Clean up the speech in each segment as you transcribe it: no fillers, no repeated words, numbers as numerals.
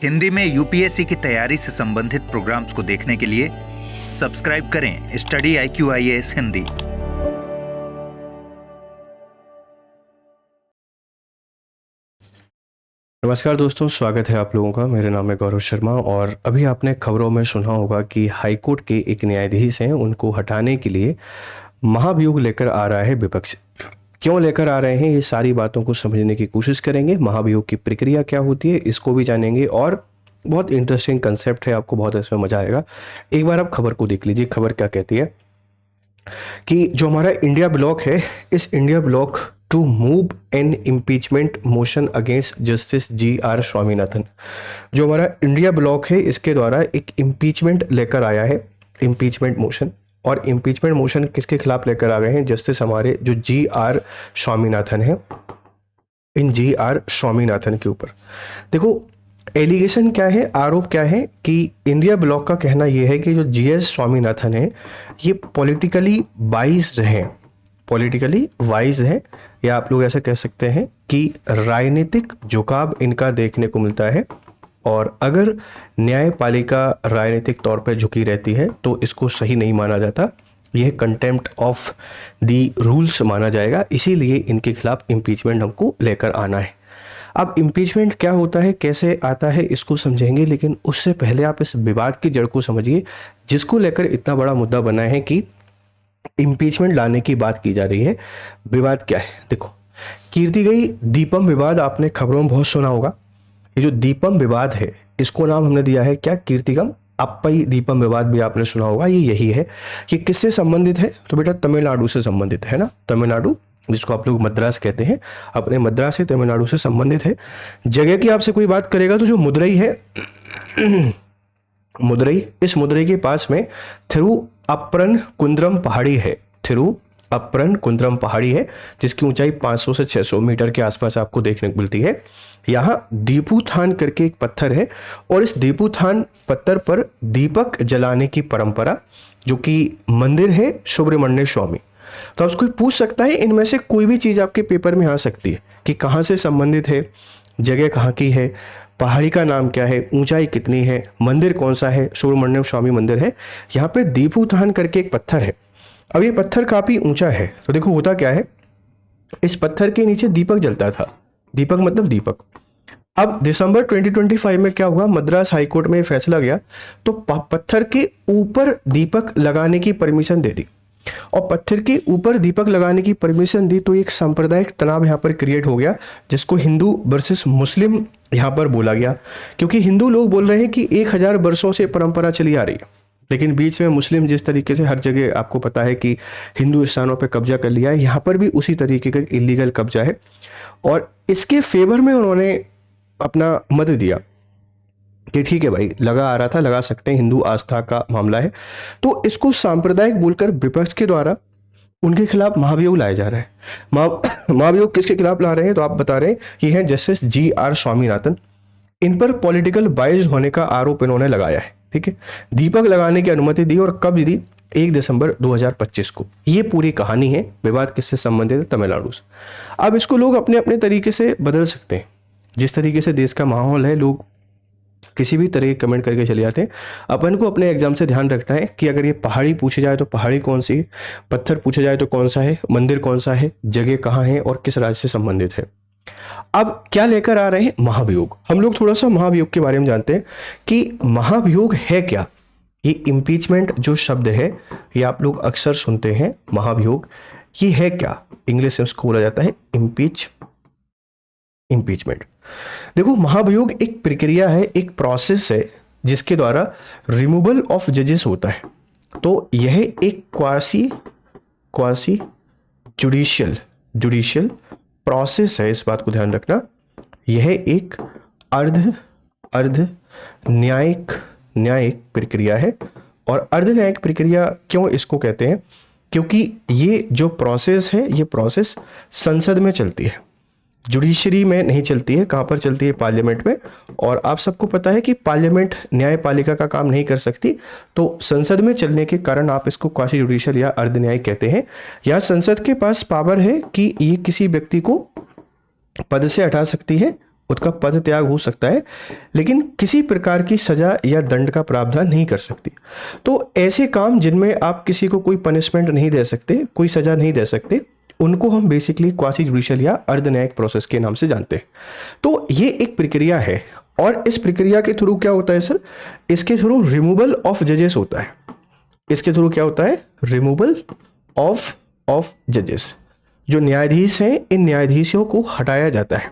हिंदी में यूपीएससी की तैयारी से संबंधित प्रोग्राम्स को देखने के लिए सब्सक्राइब करें स्टडी IQ-IAS हिंदी। नमस्कार दोस्तों, स्वागत है आप लोगों का। मेरा नाम है गौरव शर्मा और अभी आपने खबरों में सुना होगा कि हाईकोर्ट के एक न्यायाधीश हैं, उनको हटाने के लिए महाभियोग लेकर आ रहा है विपक्ष। क्यों लेकर आ रहे हैं, ये सारी बातों को समझने की कोशिश करेंगे। महाभियोग की प्रक्रिया क्या होती है इसको भी जानेंगे और बहुत इंटरेस्टिंग कंसेप्ट है, आपको बहुत इसमें मजा आएगा। एक बार आप खबर को देख लीजिए। खबर क्या कहती है कि जो हमारा इंडिया ब्लॉक है, इस India block to move an impeachment motion against justice GR Swaminathan. जो हमारा इंडिया ब्लॉक है इसके द्वारा एक इम्पीचमेंट लेकर आया है, इम्पीचमेंट मोशन। और इम्पीचमेंट मोशन किसके खिलाफ लेकर आ गए हैं? जस्टिस हमारे जो GR स्वामीनाथन है, इन GR स्वामीनाथन के ऊपर। देखो एलिगेशन क्या है, आरोप क्या है कि इंडिया ब्लॉक का कहना यह है कि जो GS स्वामीनाथन है ये पॉलिटिकली वाइज्ड हैं, पॉलिटिकली वाइज है, या आप लोग ऐसा कह सकते हैं कि राजनीतिक झुकाव इनका देखने को मिलता है। और अगर न्यायपालिका राजनीतिक तौर पर झुकी रहती है तो इसको सही नहीं माना जाता, यह कंटेम्प्ट ऑफ दी रूल्स माना जाएगा। इसीलिए इनके खिलाफ इम्पीचमेंट हमको लेकर आना है। अब इम्पीचमेंट क्या होता है, कैसे आता है, इसको समझेंगे, लेकिन उससे पहले आप इस विवाद की जड़ को समझिए जिसको लेकर इतना बड़ा मुद्दा बना है कि इम्पीचमेंट लाने की बात की जा रही है। विवाद क्या है? देखो, कीर्ति गई दीपम विवाद आपने खबरों में बहुत सुना होगा। ये जो दीपम विवाद है इसको नाम हमने दिया है क्या? कीर्तिगम अप्पई दीपम विवाद भी आपने सुना होगा। ये यही है कि किससे संबंधित है, तो बेटा तमिलनाडु से संबंधित है ना। तमिलनाडु, जिसको आप लोग मद्रास कहते हैं, अपने मद्रास से तमिलनाडु से संबंधित है। जगह की आपसे कोई बात करेगा तो जो मुदरई है मुदरई, इस मुदरई के पास में थिरुअप्परन कुंद्रम पहाड़ी है। थिरुअप्परन कुंद्रम पहाड़ी है जिसकी ऊंचाई 500 से 600 मीटर के आसपास आपको देखने को मिलती है। यहाँ दीपूथान करके एक पत्थर है और इस दीपूथान पत्थर पर दीपक जलाने की परंपरा, जो कि मंदिर है सुब्रमण्य स्वामी। तो आपसे कोई पूछ सकता है, इनमें से कोई भी चीज आपके पेपर में आ सकती है कि कहाँ से संबंधित है, जगह कहाँ की है, पहाड़ी का नाम क्या है, ऊंचाई कितनी है, मंदिर कौन सा है, सुब्रमण्य स्वामी मंदिर है। यहाँ पे दीपूथान करके एक पत्थर है। अब ये पत्थर काफी ऊंचा है, तो देखो होता क्या है, इस पत्थर के नीचे दीपक जलता था। दीपक मतलब दीपक। अब दिसंबर 2025 में क्या हुआ, मद्रास हाईकोर्ट में फैसला गया तो पत्थर के ऊपर दीपक लगाने की परमिशन दे दी। और पत्थर के ऊपर दीपक लगाने की परमिशन दी तो एक सांप्रदायिक तनाव यहाँ पर क्रिएट हो गया, जिसको हिंदू वर्सेस मुस्लिम यहाँ पर बोला गया। क्योंकि हिंदू लोग बोल रहे हैं कि 1000 वर्षों से परंपरा चली आ रही है, लेकिन बीच में मुस्लिम जिस तरीके से हर जगह आपको पता है कि हिंदू स्थानों पर कब्जा कर लिया है, यहाँ पर भी उसी तरीके का इलीगल कब्जा है। और इसके फेवर में उन्होंने अपना मत दिया कि ठीक है भाई, लगा आ रहा था, लगा सकते हैं, हिंदू आस्था का मामला है। तो इसको सांप्रदायिक बोलकर विपक्ष के द्वारा उनके खिलाफ महाभियोग लाया जा रहा है। महाभियोग किसके खिलाफ ला रहे हैं, तो आप बता रहे हैं ये है जस्टिस GR स्वामीनाथन। इन पर पॉलिटिकल बायस होने का आरोप इन्होंने लगाया है। ठीक है, दीपक लगाने की अनुमति दी और कब दी? 1 दिसंबर 2025 को। ये पूरी कहानी है। विवाद किससे संबंधित है? तमिलनाडु से। अब इसको लोग अपने अपने तरीके से बदल सकते हैं। जिस तरीके से देश का माहौल है, लोग किसी भी तरह के कमेंट करके चले जाते हैं। अपन को अपने एग्जाम से ध्यान रखना है कि अगर ये पहाड़ी पूछे जाए तो पहाड़ी कौन सी है, पत्थर पूछे जाए तो कौन सा है, मंदिर कौन सा है, जगह कहाँ है और किस राज्य से संबंधित है। अब क्या लेकर आ रहे हैं? महाभियोग। हम लोग थोड़ा सा महाभियोग के बारे में जानते हैं कि महाभियोग है क्या। ये इम्पीचमेंट जो शब्द है ये आप लोग अक्सर सुनते हैं, महाभियोग, ये है क्या? इंग्लिश में इसको बोला जाता है इम्पीचमेंट। देखो, महाभियोग एक प्रक्रिया है, एक प्रोसेस है जिसके द्वारा रिमूवल ऑफ जजेस होता है। तो यह एक क्वासी जुडिशियल प्रोसेस है, इस बात को ध्यान रखना। यह एक अर्ध न्यायिक प्रक्रिया है। और अर्ध न्यायिक प्रक्रिया क्यों इसको कहते हैं? क्योंकि ये जो प्रोसेस है, ये प्रोसेस संसद में चलती है, जुडिशरी में नहीं चलती है। कहाँ पर चलती है? पार्लियामेंट में। और आप सबको पता है कि पार्लियामेंट न्यायपालिका का काम नहीं कर सकती, तो संसद में चलने के कारण आप इसको क्वासी जुडिशियल या अर्ध न्यायिक कहते हैं। या संसद के पास पावर है कि ये किसी व्यक्ति को पद से हटा सकती है उसका पद त्याग हो सकता है, लेकिन किसी प्रकार की सजा या दंड का प्रावधान नहीं कर सकती। तो ऐसे काम जिनमें आप किसी को कोई पनिशमेंट नहीं दे सकते, कोई सजा नहीं दे सकते, उनको हम बेसिकली क्वासी जुडिशियल या अर्ध न्यायिक प्रोसेस के नाम से जानते हैं। तो ये एक प्रक्रिया है, और इस प्रक्रिया के थ्रू क्या होता है सर, इसके थ्रू रिमूवल ऑफ जजेस होता है। इसके थ्रू क्या होता है, रिमूवल ऑफ जजेस। जो न्यायाधीश हैं, इन न्यायाधीशों को हटाया जाता है।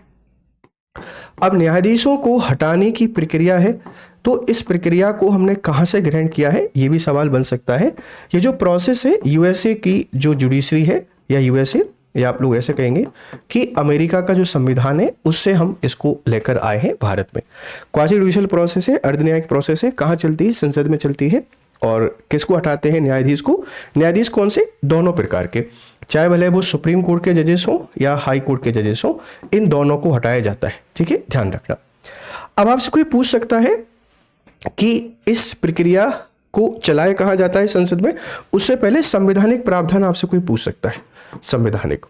अब न्यायाधीशों को हटाने की प्रक्रिया है, तो इस प्रक्रिया को हमने कहाँ से ग्रहण किया है, ये भी सवाल बन सकता है। ये जो प्रोसेस है यूएसए की जो जुडिशरी है, या यूएसए, या आप लोग ऐसे कहेंगे कि अमेरिका का जो संविधान है उससे हम इसको लेकर आए हैं भारत में। क्वासी जुडिशियल प्रोसेस है, अर्धन्यायिक प्रोसेस है, कहाँ चलती है, संसद में चलती है। और किसको हटाते हैं, न्यायाधीश को। न्यायाधीश कौन से, दोनों प्रकार के, चाहे भले वो सुप्रीम कोर्ट के जजेस हो या हाई कोर्ट के जजेस हो, इन दोनों को हटाया जाता है। ठीक है, ध्यान रखना। अब आपसे कोई पूछ सकता है कि इस प्रक्रिया को चलाया कहाँ जाता है संसद में, उससे पहले संवैधानिक प्रावधान आपसे कोई पूछ सकता है। संवैधानिक,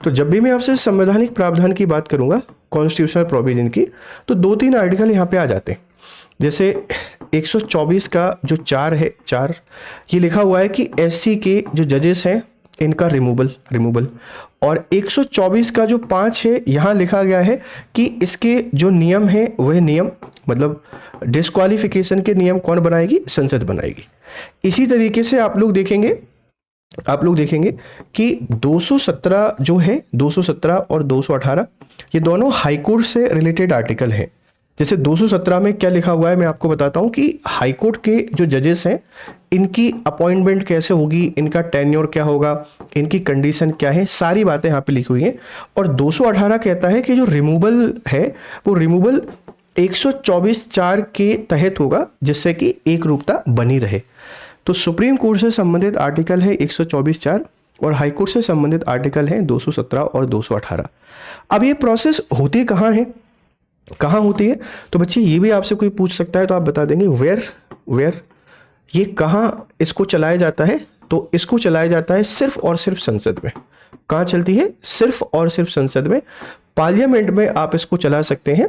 तो जब भी मैं आपसे संवैधानिक प्रावधान की बात करूंगा, कॉन्स्टिट्यूशनल प्रोविजन की, तो 2-3 आर्टिकल यहाँ पे आ जाते हैं। जैसे 124 का जो 4 है, 4 ये लिखा हुआ है कि एससी के जो जजेस हैं इनका रिमूवल। और 124 का जो 5 है, यहाँ लिखा गया है कि इसके जो नियम है वह नियम, मतलब डिस्क्वालिफिकेशन के नियम कौन बनाएगी, संसद बनाएगी। इसी तरीके से आप लोग देखेंगे कि 217 जो है, 217 और 218 ये दोनों हाईकोर्ट से रिलेटेड आर्टिकल हैं। जैसे 217 में क्या लिखा हुआ है मैं आपको बताता हूं कि हाईकोर्ट के जो जजेस हैं इनकी अपॉइंटमेंट कैसे होगी, इनका टेन्योर क्या होगा, इनकी कंडीशन क्या है, सारी बातें यहाँ पे लिखी हुई हैं। और 218 कहता है कि जो रिमूवल है वो रिमूवल 124(4) के तहत होगा, जिससे कि एक रूपता बनी रहे। तो सुप्रीम कोर्ट से संबंधित आर्टिकल है 124(4) और हाईकोर्ट से संबंधित आर्टिकल है 217 और 218। अब ये प्रोसेस होती कहाँ है, कहाँ होती है, तो बच्चे ये भी आपसे कोई पूछ सकता है, तो आप बता देंगे वेयर ये कहाँ इसको चलाया जाता है। तो इसको चलाया जाता है सिर्फ और सिर्फ संसद में। कहाँ चलती है, सिर्फ और सिर्फ संसद में। पार्लियामेंट में आप इसको चला सकते हैं।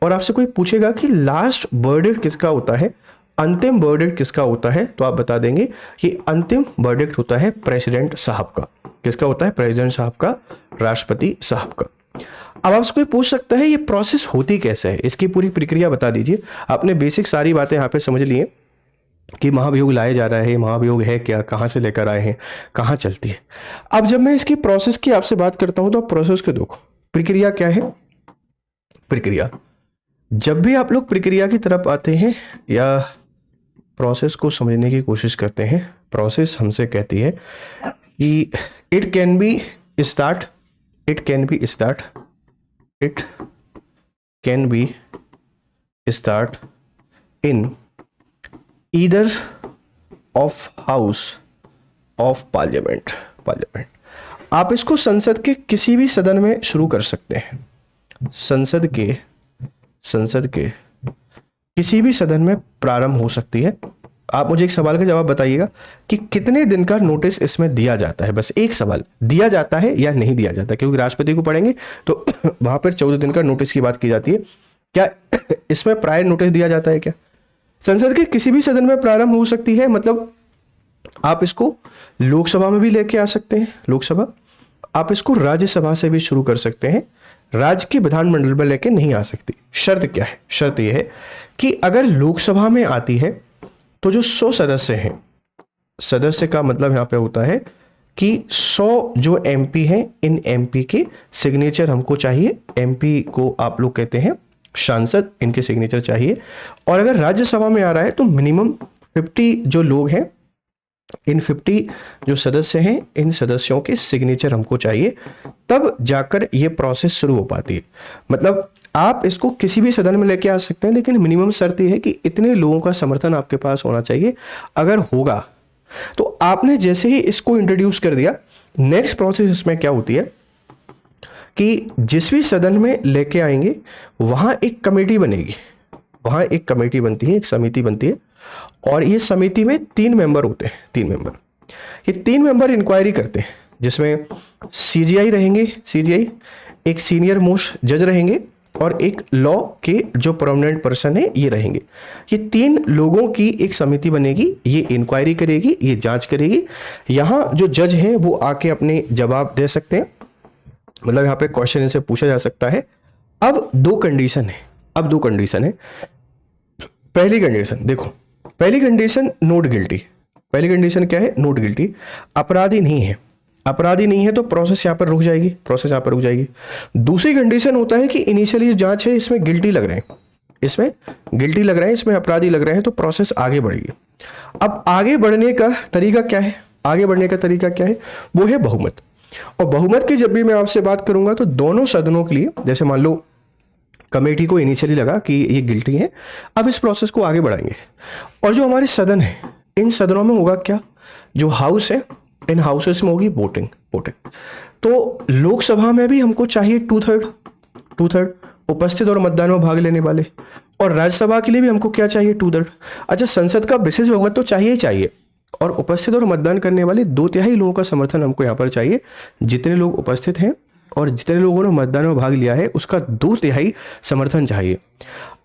और आपसे कोई पूछेगा कि लास्ट वर्डिक्ट किसका होता है, अंतिम वर्डिक्ट किसका होता है, तो आप बता देंगे ये अंतिम वर्डिक्ट होता है प्रेसिडेंट साहब का। किसका होता है, प्रेसिडेंट साहब का, राष्ट्रपति साहब का। अब आपसे कोई पूछ सकता है ये प्रोसेस होती कैसे है, इसकी पूरी प्रक्रिया बता दीजिए। आपने बेसिक सारी बातें यहाँ पे समझ ली हैं कि महाभियोग लाया जा रहा है, महाभियोग है क्या, कहाँ से लेकर आए हैं, कहाँ चलती है। अब जब मैं इसकी प्रोसेस की आपसे बात करता हूं तो आप प्रोसेस को देखो। प्रक्रिया क्या है, प्रक्रिया, जब भी आप लोग प्रक्रिया की तरफ आते हैं या प्रोसेस को समझने की कोशिश करते हैं, प्रोसेस हमसे कहती है कि it can be start in either of house of parliament. आप इसको संसद के किसी भी सदन में शुरू कर सकते हैं। संसद के किसी भी सदन में प्रारंभ हो सकती है। आप मुझे एक सवाल का जवाब बताइएगा कि कितने दिन का नोटिस इसमें दिया जाता है। बस एक सवाल, दिया जाता है या नहीं दिया जाता, क्योंकि राष्ट्रपति को पढ़ेंगे तो वहां पर 14 दिन का नोटिस की बात की जाती है। क्या इसमें प्रायर नोटिस दिया जाता है क्या? संसद के किसी भी सदन में प्रारंभ हो सकती है, मतलब आप इसको लोकसभा में भी लेके आ सकते हैं, लोकसभा। आप इसको राज्यसभा से भी शुरू कर सकते हैं, राज्य के विधानमंडल में लेके नहीं आ सकती। शर्त क्या है? शर्त यह है कि अगर लोकसभा में आती है तो जो 100 सदस्य हैं, सदस्य का मतलब यहां पे होता है कि 100 जो एमपी हैं, इन एमपी के सिग्नेचर हमको चाहिए। एमपी को आप लोग कहते हैं सांसद, इनके सिग्नेचर चाहिए। और अगर राज्यसभा में आ रहा है तो मिनिमम 50 जो लोग हैं, इन 50 जो सदस्य हैं, इन सदस्यों के सिग्नेचर हमको चाहिए, तब जाकर ये प्रोसेस शुरू हो पाती है। मतलब आप इसको किसी भी सदन में लेके आ सकते हैं, लेकिन मिनिमम शर्त यह है कि इतने लोगों का समर्थन आपके पास होना चाहिए। अगर होगा तो आपने जैसे ही इसको इंट्रोड्यूस कर दिया, नेक्स्ट प्रोसेस इसमें क्या होती है कि जिस भी सदन में लेके आएंगे वहां एक कमेटी बनेगी, वहां एक कमेटी बनती है, एक समिति बनती है। और ये समिति में 3 मेंबर होते हैं, 3 मेंबर। ये 3 मेंबर इंक्वायरी करते हैं, जिसमें सीजीआई रहेंगे, सीजीआई एक सीनियर मोस्ट जज रहेंगे, और एक लॉ के जो परमानेंट पर्सन है ये रहेंगे। ये 3 लोगों की एक समिति बनेगी, ये इंक्वायरी करेगी, ये जांच करेगी। यहाँ जो जज हैं वो आके अपने जवाब दे सकते हैं, मतलब यहाँ पे क्वेश्चन इनसे पूछा जा सकता है। अब 2 कंडीशन है। पहली कंडीशन देखो, पहली कंडीशन नोट गिल्टी। पहली कंडीशन क्या है? नोट गिल्टी, अपराधी नहीं है तो प्रोसेस यहाँ पर रुक जाएगी। दूसरी कंडीशन होता है कि इनिशियली जो जांच है इसमें गिल्टी लग रहे हैं, इसमें अपराधी लग रहे हैं, तो प्रोसेस आगे बढ़ेगी। अब आगे बढ़ने का तरीका क्या है? वो है बहुमत। और बहुमत की जब भी मैं आपसे बात करूंगा तो दोनों सदनों के लिए, जैसे मान लो कमेटी को इनिशियली लगा कि ये गिल्टी है, अब इस प्रोसेस को आगे बढ़ाएंगे। और जो हमारे सदन है, इन सदनों में होगा क्या? जो हाउस है, इन हाउसेस में होगी वोटिंग। तो लोकसभा में भी हमको चाहिए 2/3 उपस्थित और मतदान में भाग लेने वाले, और राज्यसभा के लिए भी हमको क्या चाहिए? 2/3। अच्छा, संसद का विशेष बहुमत तो चाहिए, और उपस्थित और मतदान करने वाले 2/3 लोगों का समर्थन हमको यहाँ पर चाहिए। जितने लोग उपस्थित हैं और जितने लोगों ने मतदान में भाग लिया है उसका 2/3 समर्थन चाहिए।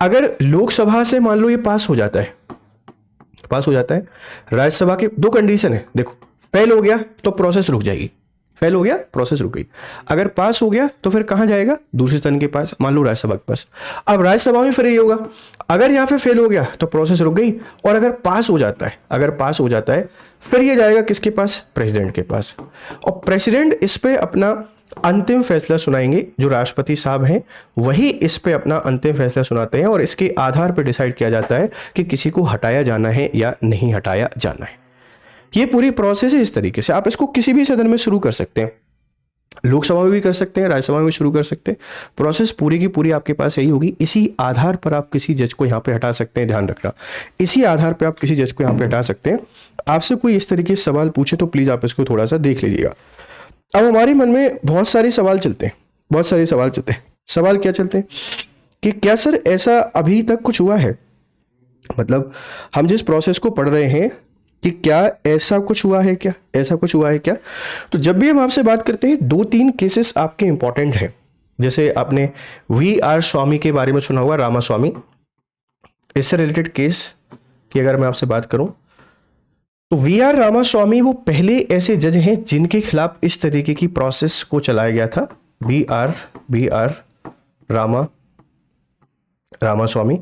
अगर लोकसभा से मान लो ये पास हो जाता है, राज्यसभा के 2 कंडीशन है, देखो, फेल हो गया तो प्रोसेस रुक गई। अगर पास हो गया तो फिर कहां जाएगा? दूसरे सदन के पास, मान लो राज्यसभा के पास। अब राज्यसभा में फिर ये होगा, अगर यहां पे फेल हो गया तो प्रोसेस रुक गई, और अगर पास हो जाता है फिर ये जाएगा किसके पास? प्रेसिडेंट के पास। और प्रेसिडेंट इस पे अपना अंतिम फैसला सुनाएंगे। जो राष्ट्रपति साहब हैं वही इस पे अपना अंतिम फैसला सुनाते हैं, और इसके आधार पर डिसाइड किया जाता है कि किसी को हटाया जाना है या नहीं हटाया जाना है। ये पूरी प्रोसेस है। इस तरीके से आप इसको किसी भी सदन में शुरू कर सकते हैं, लोकसभा में भी कर सकते हैं, राज्यसभा में भी शुरू कर सकते हैं। प्रोसेस पूरी की पूरी आपके पास यही होगी। इसी आधार पर आप किसी जज को यहाँ पे हटा सकते हैं, ध्यान रखना, इसी आधार पर आप किसी जज को यहाँ पे हटा सकते हैं। आपसे कोई इस तरीके से सवाल पूछे तो प्लीज आप इसको थोड़ा सा देख लीजिएगा। अब हमारे मन में बहुत सारे सवाल चलते हैं। सवाल क्या चलते हैं कि क्या सर ऐसा अभी तक कुछ हुआ है, मतलब हम जिस प्रोसेस को पढ़ रहे हैं कि क्या ऐसा कुछ हुआ है क्या? तो जब भी हम आपसे बात करते हैं 2-3 केसेस आपके इंपॉर्टेंट हैं। जैसे आपने VR स्वामी के बारे में सुना होगा, रामास्वामी। इससे रिलेटेड केस की अगर मैं आपसे बात करूं तो VR रामास्वामी वो पहले ऐसे जज हैं जिनके खिलाफ इस तरीके की प्रोसेस को चलाया गया था। BR रामास्वामी।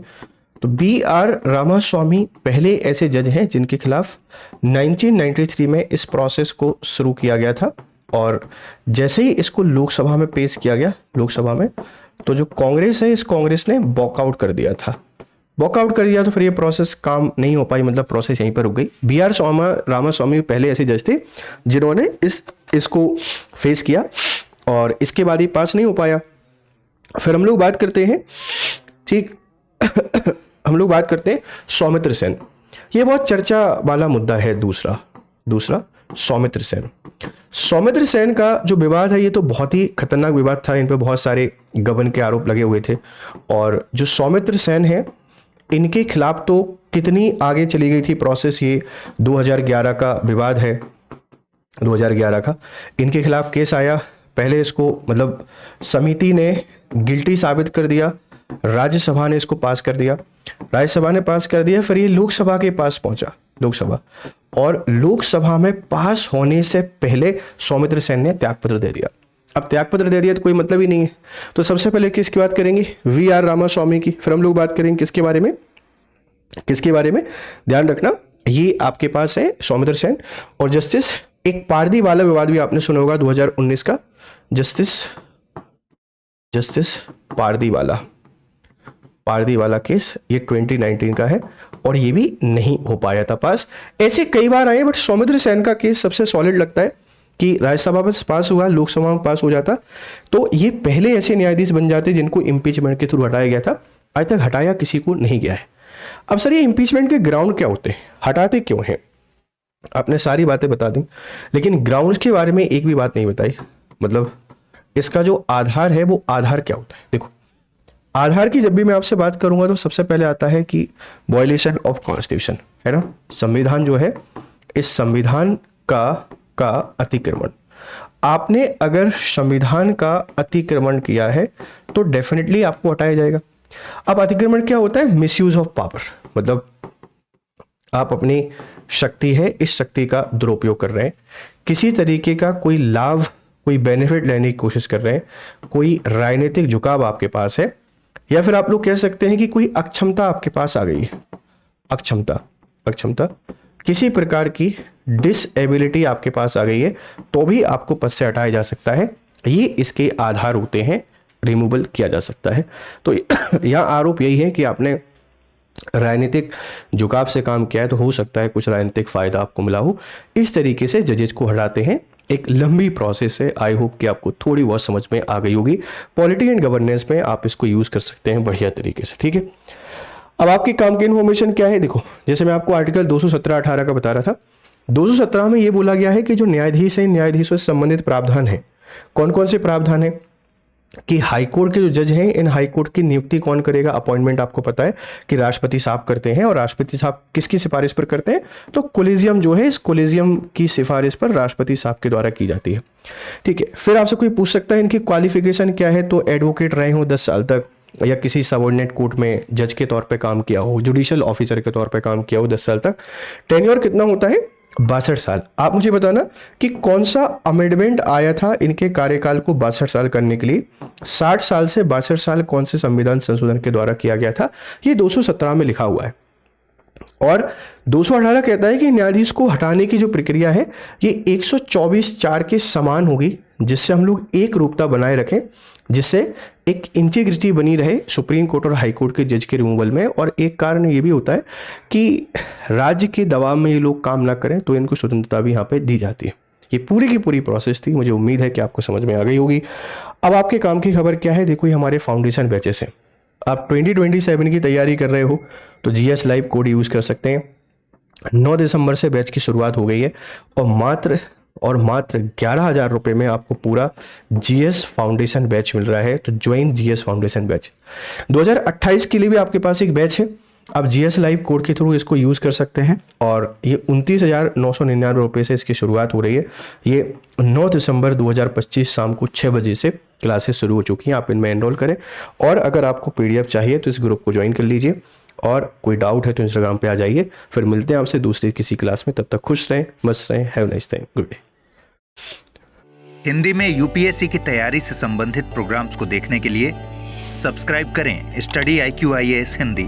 तो BR रामास्वामी पहले ऐसे जज हैं जिनके खिलाफ 1993 में इस प्रोसेस को शुरू किया गया था, और जैसे ही इसको लोकसभा में पेश किया गया, तो जो कांग्रेस है, इस कांग्रेस ने वॉकआउट कर दिया तो फिर ये प्रोसेस काम नहीं हो पाई, मतलब प्रोसेस यहीं पर रुक गई। BR रामास्वामी पहले ऐसे जज थे जिन्होंने इसको फेस किया, और इसके बाद ही पास नहीं हो पाया। फिर हम लोग बात करते हैं, ठीक हम लोग बात करते हैं सौमित्र सेन। ये बहुत चर्चा वाला मुद्दा है। दूसरा सौमित्र सेन का जो विवाद है, ये तो बहुत ही खतरनाक विवाद था। इन पे बहुत सारे गबन के आरोप लगे हुए थे, और जो सौमित्र सेन है इनके खिलाफ तो कितनी आगे चली गई थी प्रोसेस। ये 2011 का विवाद है, 2011 का इनके खिलाफ केस आया। पहले इसको मतलब समिति ने गिल्टी साबित कर दिया, राज्यसभा ने इसको पास कर दिया, फिर ये लोकसभा के पास पहुंचा, और लोकसभा में पास होने से पहले सौमित्र सेन ने त्यागपत्र दे दिया। अब त्यागपत्र दे दिया तो कोई मतलब ही नहीं है। तो सबसे पहले किसकी बात करेंगे? VR रामास्वामी की। फिर हम लोग बात करेंगे किसके बारे में? ध्यान रखना, ये आपके पास है सौमित्र सेन और जस्टिस। एक पारदी वाला विवाद भी आपने सुना होगा 2019 का, जस्टिस पारदी वाला केस, ये 2019 का है, और ये भी नहीं हो पाया था पास। ऐसे कई बार आए, बट सौमित्र सेन का केस सबसे सॉलिड लगता है कि राज्यसभा में पास हुआ, लोकसभा में पास हो जाता, तो ये पहले ऐसे न्यायाधीश बन जाते जिनको इम्पीचमेंट के थ्रू हटाया गया था। आज तक हटाया किसी को नहीं गया है। अब सर ये इम्पीचमेंट के ग्राउंड क्या होते हैं, हटाते क्यों हैं? आपने सारी बातें बता दी, लेकिन ग्राउंड्स के बारे में एक भी बात नहीं बताई। मतलब इसका जो आधार है वो आधार क्या होता है? देखो, आधार की जब भी मैं आपसे बात करूंगा तो सबसे पहले आता है कि वायलेशन ऑफ कॉन्स्टिट्यूशन, है ना। संविधान जो है, इस संविधान का अतिक्रमण। आपने अगर संविधान का अतिक्रमण किया है तो डेफिनेटली आपको हटाया जाएगा। अब अतिक्रमण क्या होता है? मिसयूज ऑफ पावर, मतलब आप अपनी शक्ति है, इस शक्ति का दुरुपयोग कर रहे हैं, किसी तरीके का कोई लाभ, कोई बेनिफिट लेने की कोशिश कर रहे हैं, कोई राजनीतिक झुकाव आपके पास है, या फिर आप लोग कह सकते हैं कि कोई अक्षमता आपके पास आ गई है। अक्षमता किसी प्रकार की डिसएबिलिटी आपके पास आ गई है तो भी आपको पद से हटाया जा सकता है। ये इसके आधार होते हैं, रिमूवल किया जा सकता है। तो यहाँ आरोप यही है कि आपने राजनीतिक झुकाव से काम किया है, तो हो सकता है कुछ राजनीतिक फायदा आपको मिला हो। इस तरीके से जजेज को हटाते हैं। एक लंबी प्रोसेस है, आई होप कि आपको थोड़ी बहुत समझ में आ गई होगी। पॉलिटी एंड गवर्नेंस में आप इसको यूज कर सकते हैं बढ़िया तरीके से, ठीक है। अब आपके काम की इन्फॉर्मेशन क्या है? देखो, जैसे मैं आपको आर्टिकल 217-18 का बता रहा था, 217 में यह बोला गया है कि जो न्यायाधीश है, न्यायाधीशों से संबंधित प्रावधान है। कौन कौन से प्रावधान है? कि हाईकोर्ट के जो जज हैं, इन हाईकोर्ट की नियुक्ति कौन करेगा? अपॉइंटमेंट आपको पता है कि राष्ट्रपति साहब करते हैं, और राष्ट्रपति साहब किसकी सिफारिश पर करते हैं? तो कोलिजियम जो है, इस कोलिजियम की सिफारिश पर राष्ट्रपति साहब के द्वारा की जाती है, ठीक है। फिर आपसे कोई पूछ सकता है इनकी क्वालिफिकेशन क्या है? तो एडवोकेट रहे हो 10 साल तक, या किसी सबऑर्डिनेट कोर्ट में जज के तौर पे काम किया हो, जुडिशियल ऑफिसर के तौर पे काम किया हो 10 साल तक। टेन्योर कितना होता है? 62 साल। आप मुझे बताना कि कौन सा अमेंडमेंट आया था इनके कार्यकाल को 62 साल करने के लिए। 60 साल से 62 साल कौन से संविधान संशोधन के द्वारा किया गया था? ये 217 में लिखा हुआ है। और 218 कहता है कि न्यायाधीश को हटाने की जो प्रक्रिया है ये 124(4) के समान होगी, जिससे हम लोग एक रूपता बनाए रखें, जिससे एक इंटीग्रिटी बनी रहे सुप्रीम कोर्ट और हाई कोर्ट के जज के रिमूवल में। और एक कारण ये भी होता है कि राज्य के दबाव में ये लोग काम ना करें, तो इनको स्वतंत्रता भी यहाँ पे दी जाती है। ये पूरी की पूरी प्रोसेस थी। मुझे उम्मीद है कि आपको समझ में आ गई होगी। अब आपके काम की खबर क्या है? देखो, ये हमारे फाउंडेशन बैचेस हैं। आप 2027 की तैयारी कर रहे हो तो GS लाइव कोड यूज़ कर सकते हैं। 9 दिसंबर से बैच की शुरुआत हो गई है, और मात्र 11,000 रुपये में आपको पूरा GS फाउंडेशन बैच मिल रहा है। तो ज्वाइन GS फाउंडेशन बैच। 2028 के लिए भी आपके पास एक बैच है। आप GS लाइव कोड के थ्रू इसको यूज़ कर सकते हैं, और ये 29,999 रुपये से इसकी शुरुआत हो रही है। ये 9 दिसंबर 2025 शाम को 6 बजे से क्लासेस शुरू हो चुकी हैं। आप इनमें एनरोल करें, और अगर आपको PDF चाहिए तो इस ग्रुप को ज्वाइन कर लीजिए, और कोई डाउट है तो इंस्टाग्राम पे आ जाइए। फिर मिलते हैं आपसे दूसरी किसी क्लास में। तब तक खुश रहें, मस्त रहें। Have nice time, good day. Hindi में UPSC की तैयारी से संबंधित प्रोग्राम्स को देखने के लिए सब्सक्राइब करें स्टडी IQ IAS हिंदी।